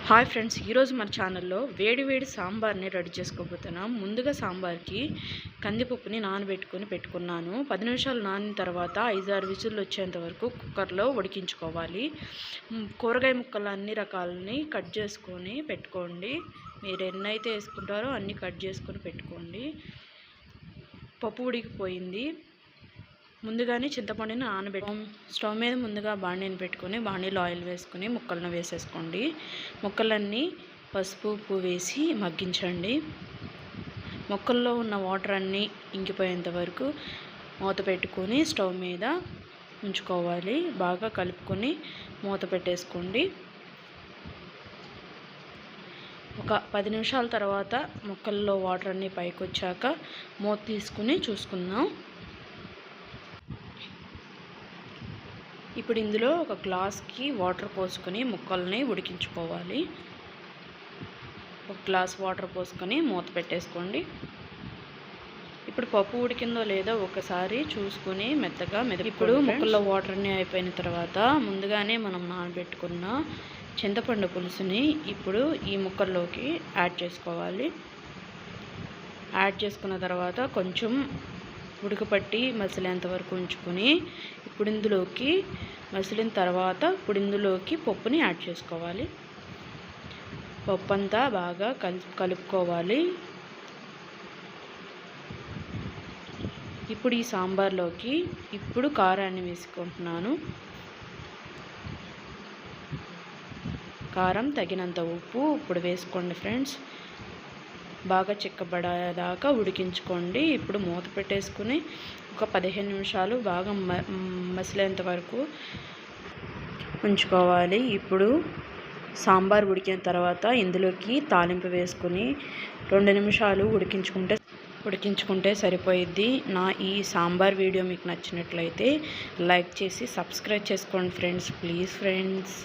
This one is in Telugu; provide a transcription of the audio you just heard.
హాయ్ ఫ్రెండ్స్, ఈరోజు మన ఛానల్లో వేడి సాంబార్ని రెడీ చేసుకోబోతున్నాం. ముందుగా సాంబార్కి కందిపప్పుని నానబెట్టుకొని పెట్టుకున్నాను. 10 నిమిషాలు నానిన తర్వాత 5-6 విజిల్లు వచ్చేంత వరకు కుక్కర్లో ఉడికించుకోవాలి. కూరగాయ ముక్కలు అన్ని రకాలని కట్ చేసుకొని పెట్టుకోండి. మీరు ఎన్నైతే వేసుకుంటారో అన్నీ కట్ చేసుకొని పెట్టుకోండి. పప్పు ఉడికిపోయింది. ముందుగానే చింతపండుని నానబెట్టి స్టవ్ మీద ముందుగా బాండీని పెట్టుకొని బాండీలో ఆయిల్ వేసుకొని ముక్కలను వేసేసుకోండి. ముక్కలన్నీ పసుపు ఉప్పు వేసి మగ్గించండి. ముక్కల్లో ఉన్న వాటర్ అన్నీ ఇంకిపోయేంత వరకు మూత పెట్టుకొని స్టవ్ మీద ఉంచుకోవాలి. బాగా కలుపుకొని మూత పెట్టేసుకోండి. ఒక 10 నిమిషాల తర్వాత ముక్కల్లో వాటర్ అన్నీ పైకి వచ్చాక మూత తీసుకుని చూసుకుందాం. ఇప్పుడు ఇందులో ఒక గ్లాస్కి వాటర్ పోసుకొని ముక్కల్ని ఉడికించుకోవాలి. ఒక గ్లాస్ వాటర్ పోసుకొని మూత పెట్టేసుకోండి. ఇప్పుడు పప్పు ఉడికిందో లేదో ఒకసారి చూసుకొని మెత్తగా ఇప్పుడు ముక్కల్లో వాటర్ అన్నీ అయిపోయిన తర్వాత ముందుగానే మనం నానబెట్టుకున్న చింతపండు పులుసుని ఇప్పుడు ఈ ముక్కల్లోకి యాడ్ చేసుకోవాలి. యాడ్ చేసుకున్న తర్వాత కొంచెం ఉడకపట్టి మసిలేంత వరకు ఉంచుకొని ఇప్పుడు ఇందులోకి మసిలిన తర్వాత ఇప్పుడు ఇందులోకి పప్పుని యాడ్ చేసుకోవాలి. పప్పు అంతా బాగా కలుపుకోవాలి. ఇప్పుడు ఈ సాంబార్లోకి ఇప్పుడు కారాన్ని వేసుకుంటున్నాను. కారం తగినంత ఉప్పు ఇప్పుడు వేసుకోండి ఫ్రెండ్స్. బాగా చిక్కబడేదాకా ఉడికించుకోండి. ఇప్పుడు మూత పెట్టేసుకుని ఒక 15 నిమిషాలు బాగా మసిలేంత వరకు ఉంచుకోవాలి. ఇప్పుడు సాంబార్ ఉడికిన తర్వాత ఇందులోకి తాలింపు వేసుకుని 2 నిమిషాలు ఉడికించుకుంటే సరిపోయిద్ది. నా ఈ సాంబార్ వీడియో మీకు నచ్చినట్లయితే లైక్ చేసి సబ్స్క్రైబ్ చేసుకోండి ఫ్రెండ్స్. Please friends.